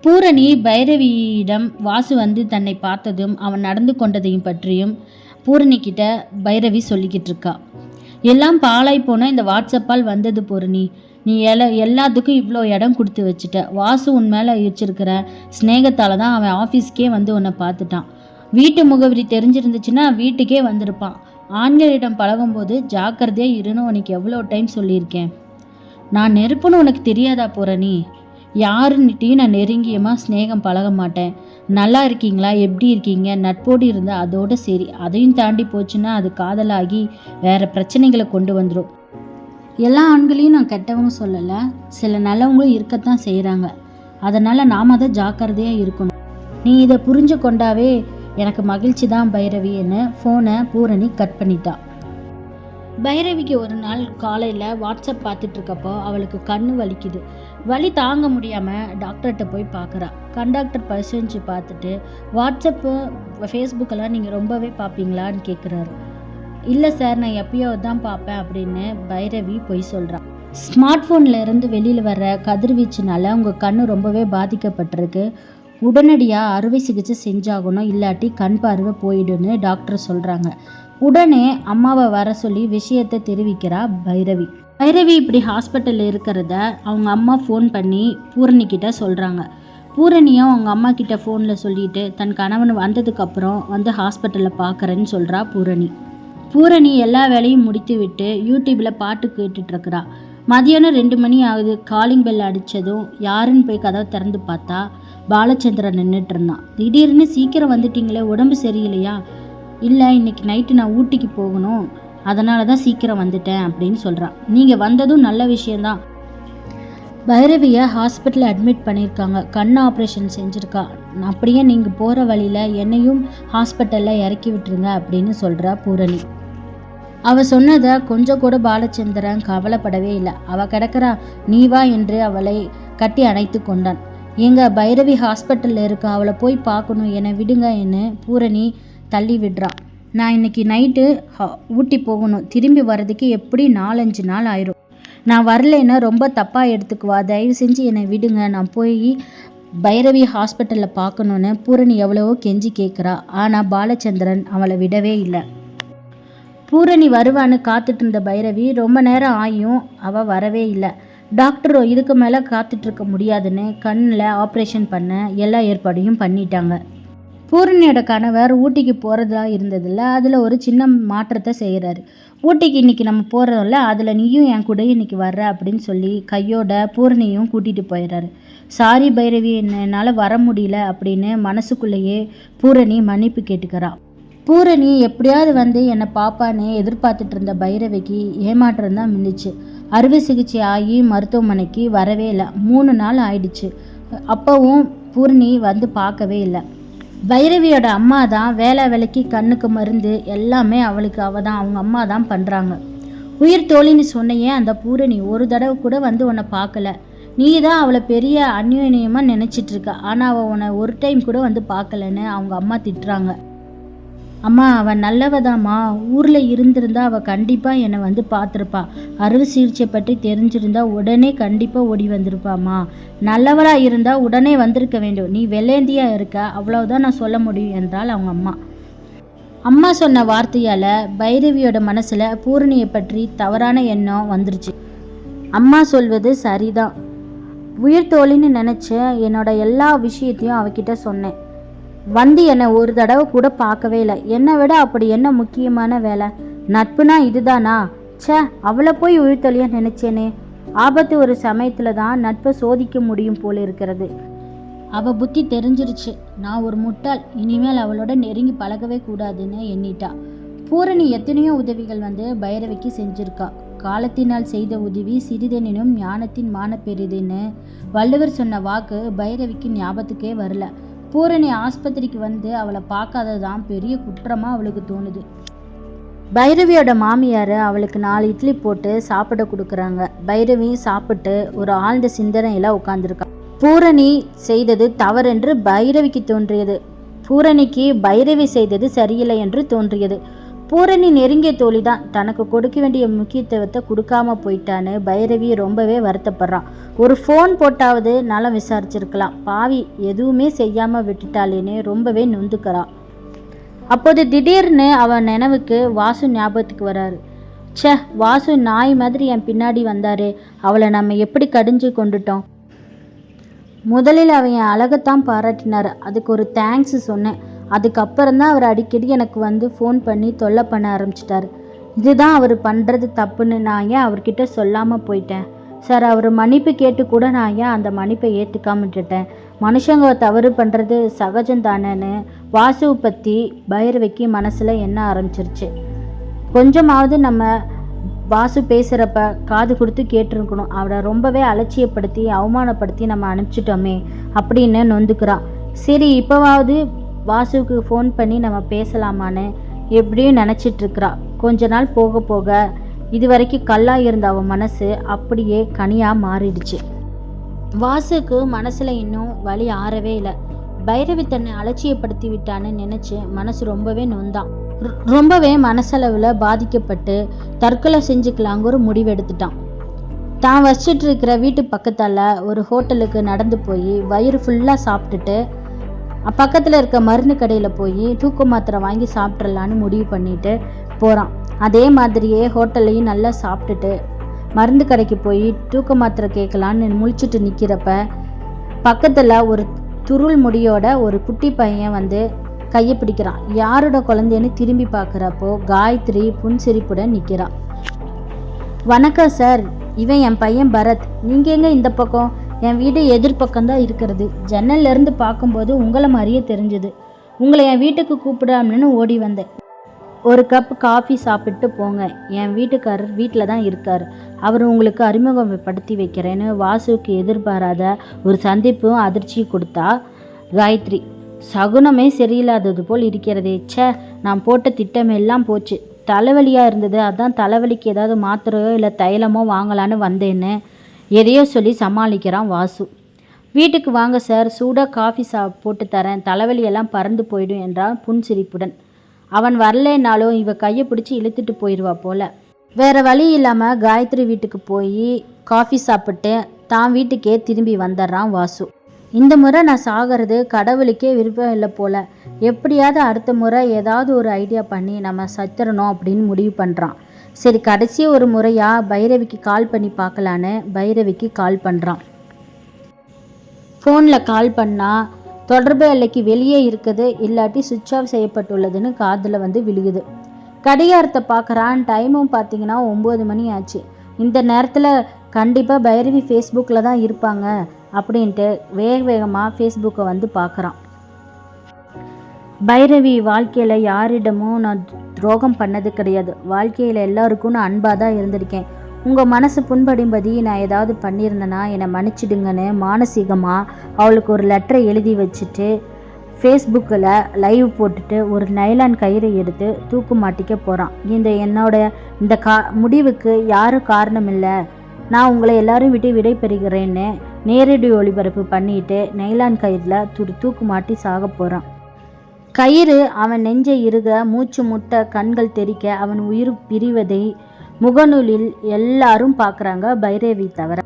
பூரணி பைரவியிடம் வாசு வந்து தன்னை பார்த்ததும் அவன் நடந்து கொண்டதையும் பற்றியும் பூரணி கிட்ட பைரவி சொல்லிக்கிட்டு இருக்கா. எல்லாம் பாழாய் போன இந்த வாட்ஸ்அப்பால் வந்தது பூரணி. நீ எல்லாத்துக்கும் இவ்வளோ இடம் கொடுத்து வச்சுட்ட. வாசு உன் மேலே வச்சிருக்கிற ஸ்நேகத்தால் தான் அவன் ஆஃபீஸ்க்கே வந்து உன்னை பார்த்துட்டான். வீட்டு முகவரி தெரிஞ்சிருந்துச்சுன்னா வீட்டுக்கே வந்திருப்பான். ஆண்களிடம் பழகும்போது ஜாக்கிரதையாக இருன்னு உனக்கு எவ்வளோ டைம் சொல்லியிருக்கேன். நான் நெருப்புன்னு உனக்கு தெரியாதா பூரணி? யாருன்னுட்டையும் நான் நெருங்கியமாக ஸ்நேகம் பழக மாட்டேன். நல்லா இருக்கீங்களா, எப்படி இருக்கீங்க, நட்போடு இருந்தால் அதோடு சரி. அதையும் தாண்டி போச்சுன்னா அது காதலாகி வேறு பிரச்சனைகளை கொண்டு வந்துடும். எல்லா ஆண்களையும் நான் கெட்டவங்க சொல்லலை, சில நல்லவங்களும் இருக்கத்தான் செய்கிறாங்க. அதனால் நாம் தான் ஜாக்கிரதையாக இருக்கணும். நீ இதை புரிஞ்சு கொண்டாவே எனக்கு மகிழ்ச்சி தான் பைரவின்னு ஃபோனை பூரணி கட் பண்ணிட்டா. பைரவிக்கு ஒரு நாள் காலையில் வாட்ஸ்அப் பார்த்துட்ருக்கப்போ அவளுக்கு கண்ணு வலிக்குது. வலி தாங்க முடியாமல் டாக்டர்கிட்ட போய் பார்க்குறா. கண்டாக்டர் பரிசோதிச்சு பார்த்துட்டு வாட்ஸ்அப்பு ஃபேஸ்புக்கெல்லாம் நீங்கள் ரொம்பவே பார்ப்பீங்களான்னு கேட்குறாரு. இல்லை சார், நான் எப்பயோ தான் பார்ப்பேன் அப்படின்னு பைரவி பொய் சொல்கிறான். ஸ்மார்ட் ஃபோனில் இருந்து வெளியில் வர்ற கதிர்வீச்சுனால உங்கள் கண்ணு ரொம்பவே பாதிக்கப்பட்டிருக்கு. உடனடியாக அறுவை சிகிச்சை செஞ்சாகணும், இல்லாட்டி கண் பார்வை போயிடுன்னு டாக்டர் சொல்கிறாங்க. உடனே அம்மாவை வர சொல்லி விஷயத்தை தெரிவிக்கிறா பைரவி. பைரவி இப்படி ஹாஸ்பிட்டலில் இருக்கிறத அவங்க அம்மா ஃபோன் பண்ணி பூரணிக்கிட்ட சொல்கிறாங்க. பூரணியும் அவங்க அம்மா கிட்ட ஃபோனில் சொல்லிட்டு தன் கணவன் வந்ததுக்கப்புறம் வந்து ஹாஸ்பிட்டலில் பார்க்குறேன்னு சொல்கிறா பூரணி. பூரணி எல்லா வேலையும் முடித்து விட்டு யூடியூப்பில் பாட்டு கேட்டுட்ருக்கிறா. மதியானம் 2 மணி ஆகுது. காலிங் பெல் அடித்ததும் யாருன்னு போய் கதவை திறந்து பார்த்தா பாலச்சந்திரன் நின்றுட்டு இருந்தான். திடீர்னு சீக்கிரம் வந்துட்டீங்களே, உடம்பு சரியில்லையா? இல்லை, இன்னைக்கு நைட்டு நான் ஊட்டிக்கு போகணும், அதனால தான் சீக்கிரம் வந்துட்டேன் அப்படின்னு சொல்கிறான். நீங்கள் வந்ததும் நல்ல விஷயந்தான். பைரவியை ஹாஸ்பிட்டலில் அட்மிட் பண்ணியிருக்காங்க, கண் ஆப்ரேஷன் செஞ்சுருக்கா. அப்படியே நீங்கள் போகிற வழியில் என்னையும் ஹாஸ்பிட்டலில் இறக்கி விட்டுருங்க அப்படின்னு சொல்கிறா பூரணி. அவள் சொன்னதை கொஞ்சம் கூட பாலச்சந்திரன் கவலைப்படவே இல்லை. அவள் கிடக்கிறா, நீ வா என்று அவளை கட்டி அணைத்து கொண்டான். எங்கள் பைரவி ஹாஸ்பிட்டலில் இருக்கா, அவளை போய் பார்க்கணும், என்னை விடுங்க என்று பூரணி தள்ளி விடுறா. நான் இன்னைக்கு நைட்டு ஊட்டி போகணும், திரும்பி வர்றதுக்கு எப்படி 4-5 நாள் ஆயிரும். நான் வரலைன்னா ரொம்ப தப்பாக எடுத்துக்குவா, தயவு செஞ்சு என்னை விடுங்க, நான் போய் பைரவி ஹாஸ்பிட்டலில் பார்க்கணுன்னு பூரணி எவ்வளவோ கெஞ்சி கேட்குறா. ஆனால் பாலச்சந்திரன் அவளை விடவே இல்லை. பூரணி வருவான்னு காத்துட்டு இருந்த பைரவி ரொம்ப நேரம் ஆகியும் அவள் வரவே இல்லை. டாக்டரோ இதுக்கு மேலே காத்துட்ருக்க முடியாதுன்னு கண்ணில் ஆப்ரேஷன் பண்ண எல்லா ஏற்பாடையும் பண்ணிட்டாங்க. பூரணியோட கணவர் ஊட்டிக்கு போகிறதா இருந்ததில்ல, அதில் ஒரு சின்ன மாற்றத்தை செய்கிறாரு. ஊட்டிக்கு இன்றைக்கி நம்ம போகிறதில்ல, அதில் நீயும் என் கூட இன்றைக்கி வர்ற அப்படின்னு சொல்லி கையோட பூரணியும் கூட்டிகிட்டு போயிடுறாரு. சாரி பைரவி, என்னால் வர முடியல அப்படின்னு மனசுக்குள்ளேயே பூரணி மன்னிப்பு கேட்டுக்கிறா. பூரணி எப்படியாவது வந்து என்னை பாப்பான்னு எதிர்பார்த்துட்டு இருந்த பைரவிக்கு ஏமாற்றம் தான் மின்னுச்சு. அறுவை சிகிச்சை ஆகி மருத்துவமனைக்கு வரவே இல்லை. 3 நாள் ஆயிடுச்சு. அப்போவும் பூரணி வந்து பார்க்கவே இல்லை. பைரவியோட அம்மா தான் வேலைக்கு கண்ணுக்கு மருந்து எல்லாமே அவளுக்கு அவங்க அம்மா தான் பண்ணுறாங்க. உயிர் தோழின்னு சொன்னையே அந்த பூரணி ஒரு தடவை கூட வந்து உன்னை பார்க்கல. நீ தான் அவளை பெரிய அந்யோன்யமாக நினச்சிட்ருக்க. ஆனால் அவள் உன்னை ஒரு டைம் கூட வந்து பார்க்கலன்னு அவங்க அம்மா திட்டுறாங்க. அம்மா, அவன் நல்லவதாம்மா. ஊரில் இருந்திருந்தா அவள் கண்டிப்பாக என்னை வந்து பார்த்துருப்பா. அறுவை சிகிச்சை பற்றி தெரிஞ்சிருந்தா உடனே கண்டிப்பாக ஓடி வந்திருப்பாம்மா. நல்லவளாக இருந்தால் உடனே வந்திருக்க வேண்டும். நீ வெள்ளேந்தியாக இருக்க, அவ்வளவுதான் நான் சொல்ல முடியும் என்றால் அவங்க அம்மா. அம்மா சொன்ன வார்த்தையால் பைரவியோட மனசில் பூரணியை பற்றி தவறான எண்ணம் வந்துருச்சு. அம்மா சொல்வது சரிதான். உயிர் தோழின்னு நினச்ச என்னோட எல்லா விஷயத்தையும் அவகிட்ட சொன்னேன். வந்து என்னை ஒரு தடவை கூட பார்க்கவே இல்லை. என்னை விட அப்படி என்ன முக்கியமான வேலை? நட்புனா இதுதானா? ச்சே, அவளை போய் உயிர்த்தொழியாக நினச்சேனே. ஆபத்து ஒரு சமயத்தில் தான் நட்பை சோதிக்க முடியும் போல இருக்கிறது. அவள் புத்தி தெரிஞ்சிருச்சு. நான் ஒரு முட்டாள், இனிமேல் அவளோட நெருங்கி பழகவே கூடாதுன்னு எண்ணிட்டா. பூரணி எத்தனையோ உதவிகள் வந்து பைரவிக்கு செஞ்சிருக்கா. காலத்தினால் செய்த உதவி சிறிதெனினும் ஞானத்தின் மான பெரிதுன்னு வள்ளுவர் சொன்ன வாக்கு பைரவிக்கு ஞாபகத்துக்கே வரல. பூரணி ஆஸ்பத்திரிக்கு வந்து அவளை பார்க்காததான் பெரிய குற்றமாக அவளுக்கு தோணுது. பைரவியோட மாமியார் அவளுக்கு 4 இட்லி போட்டு சாப்பிட கொடுக்குறாங்க. பைரவி சாப்பிட்டு ஒரு ஆழ்ந்த சிந்தனையில் உட்காந்துருக்கா. பூரணி செய்தது தவறென்று பைரவிக்கு தோன்றியது. பூரணிக்கு பைரவி செய்தது சரியில்லை என்று தோன்றியது. பூரணி நெருங்கிய தோழி தான், தனக்கு கொடுக்க வேண்டிய முக்கியத்துவத்தை கொடுக்காம போயிட்டான்னு பைரவி ரொம்பவே வருத்தப்படுறான். ஒரு ஃபோன் போட்டாவது நலம் விசாரிச்சிருக்கலாம், பாவி எதுவுமே செய்யாமல் விட்டுட்டாளேன்னு ரொம்பவே நொந்துக்கிறான். அப்போது திடீர்னு அவன் நினைவுக்கு வாசு ஞாபகத்துக்கு வராரு. ச்சே, வாசு நாய் மாதிரி என் பின்னாடி வந்தாரு, அவளை நம்ம எப்படி கடிஞ்சு கொண்டுட்டோம். முதலில் அவன் என் அழகைத்தான் பாராட்டினார், அதுக்கு ஒரு தேங்க்ஸ் சொன்னேன். அதுக்கப்புறம்தான் அவர் அடிக்கடி எனக்கு வந்து ஃபோன் பண்ணி தொல்லை பண்ண ஆரம்பிச்சிட்டாரு. இதுதான் அவர் பண்ணுறது தப்புன்னு நான் ஏன் அவர்கிட்ட சொல்லாமல் போயிட்டேன். சார், அவர் மன்னிப்பு கேட்டு கூட நான் ஏன் அந்த மன்னிப்பை ஏற்றுக்காம விட்டுட்டேன். மனுஷங்க தவறு பண்ணுறது சகஜம் தானேன்னு வாசுவை பற்றி பைரவிக்கு மனசில் எண்ண ஆரம்பிச்சிருச்சு. கொஞ்சமாவது நம்ம வாசு பேசுகிறப்ப காது கொடுத்து கேட்டிருக்கணும். அவரை ரொம்பவே அலட்சியப்படுத்தி அவமானப்படுத்தி நம்ம அனுப்பிச்சிட்டோமே அப்படின்னு நொந்துக்கிறான். சரி, இப்போவாவது வாசுவுக்கு ஃபோன் பண்ணி நம்ம பேசலாமான்னு எப்படியும் நினச்சிட்ருக்கிறா. கொஞ்ச நாள் போக போக இது வரைக்கும் கல்லாக இருந்த அவன் மனசு அப்படியே கனியாக மாறிடுச்சு. வாசுக்கு மனசில் இன்னும் வலி ஆறவே இல்லை. பைரவி தன்னை அலட்சியப்படுத்தி விட்டான்னு நினச்சி மனசு ரொம்பவே நொந்தான். ரொம்பவே மனசளவில் பாதிக்கப்பட்டு தற்கொலை செஞ்சுக்கலாங்க ஒரு முடிவு எடுத்துட்டான். தான் வச்சிட்டு இருக்கிற வீட்டு பக்கத்தால் ஒரு ஹோட்டலுக்கு நடந்து போய் வயிறு ஃபுல்லாக சாப்பிட்டுட்டு பக்கத்தில் இருக்க மருந்து கடையில் போய் தூக்க மாத்திரை வாங்கி சாப்பிட்றலான்னு முடிவு பண்ணிட்டு போகிறான். அதே மாதிரியே ஹோட்டல்லையும் நல்லா சாப்பிட்டுட்டு மருந்து கடைக்கு போய் தூக்க மாத்திரை கேட்கலான்னு முழிச்சிட்டு நிற்கிறப்ப பக்கத்தில் ஒரு துருள் முடியோட ஒரு குட்டி பையன் வந்து கையை பிடிக்கிறான். யாரோட குழந்தைன்னு திரும்பி பார்க்குறப்போ காயத்ரி புன்சிரிப்புடன் நிற்கிறான். வணக்கம் சார், இவன் என் பையன் பரத். நீங்கள் எங்கே இந்த பக்கம்? என் வீடு எதிர்பக்கம்தான் இருக்கிறது. ஜன்னல்லேருந்து பார்க்கும்போது உங்களை மாதிரியே தெரிஞ்சுது. உங்களை என் வீட்டுக்கு கூப்பிடாமன்னு ஓடி வந்தேன். ஒரு கப் காஃபி சாப்பிட்டு போங்க. என் வீட்டுக்காரர் வீட்டில் தான் இருக்கார். அவர் உங்களுக்கு அறிமுகப்படுத்தி வைக்கிறேன்னு வாசுவுக்கு எதிர்பாராத ஒரு சந்திப்பும் அதிர்ச்சியும் கொடுத்தா காயத்ரி. சகுனமே சரியில்லாதது போல் இருக்கிறதே. ச்சே, நான் போட்ட திட்டமெல்லாம் போச்சு. தலைவலியாக இருந்தது, அதான் தலைவலிக்கு ஏதாவது மாத்திரையோ இல்லை தைலமோ வாங்கலான்னு வந்தேன்னு எதையோ சொல்லி சமாளிக்கிறான் வாசு. வீட்டுக்கு வாங்க சார், சூடாக காஃபி போட்டு தரேன், தலைவலியெல்லாம் பறந்து போயிடும் என்றான் புன்சிரிப்புடன். அவன் வரலேனாலும் இவ கையை பிடிச்சி இழுத்துட்டு போயிடுவா போல. வேற வழி இல்லாமல் காயத்ரி வீட்டுக்கு போய் காஃபி சாப்பிட்டு தான் வீட்டுக்கே திரும்பி வந்துடுறான் வாசு. இந்த முறை நான் சாகிறது கடவுளுக்கே விருப்பம் இல்லை போல. எப்படியாவது அடுத்த முறை ஏதாவது ஒரு ஐடியா பண்ணி நம்ம சத்திரணும் அப்படின்னு முடிவு பண்ணுறான். சரி, கடைசி ஒரு முறையாக பைரவிக்கு கால் பண்ணி பார்க்கலான்னு பைரவிக்கு கால் பண்ணுறான். ஃபோனில் கால் பண்ணால் தொடர்பு எல்லைக்கு வெளியே இருக்குது, இல்லாட்டி சுவிட்ச் ஆஃப் செய்யப்பட்டுள்ளதுன்னு காதில் வந்து விழுகுது. கடிகாரத்தை பார்க்குறான். டைமும் பார்த்தீங்கன்னா 9 மணி ஆச்சு. இந்த நேரத்தில் கண்டிப்பாக பைரவி ஃபேஸ்புக்கில் தான் இருப்பாங்க அப்படின்ட்டு வேகமாக ஃபேஸ்புக்கை வந்து பார்க்குறான். பைரவி, வாழ்க்கையில் யாரிடமும் நான் துரோகம் பண்ணது கிடையாது. வாழ்க்கையில் எல்லாருக்கும் நான் அன்பாக தான் இருந்திருக்கேன். உங்கள் மனசு புண்படும்படி நான் ஏதாவது பண்ணியிருந்தேன்னா என்னை மன்னிச்சிடுங்கன்னு மானசீகமாக அவளுக்கு ஒரு லெட்டரை எழுதி வச்சுட்டு ஃபேஸ்புக்கில் லைவ் போட்டுட்டு ஒரு நைலான் கயிறை எடுத்து தூக்கு மாட்டிக்க போகிறான். இந்த முடிவுக்கு யாரும் காரணம் இல்லை, நான் உங்களை எல்லாரும் விட்டு விடை பெறுகிறேன்னு நேரடி ஒளிபரப்பு பண்ணிட்டு நைலான் கயிறில் தூக்கு மாட்டி சாக போகிறான். கயிறு அவன் நெஞ்சை இறுக, மூச்சு முட்ட, கண்கள் தெறிக்க அவன் உயிர் பிரிவதை முகநூலில் எல்லாரும் பார்க்குறாங்க, பைரவி தவிர.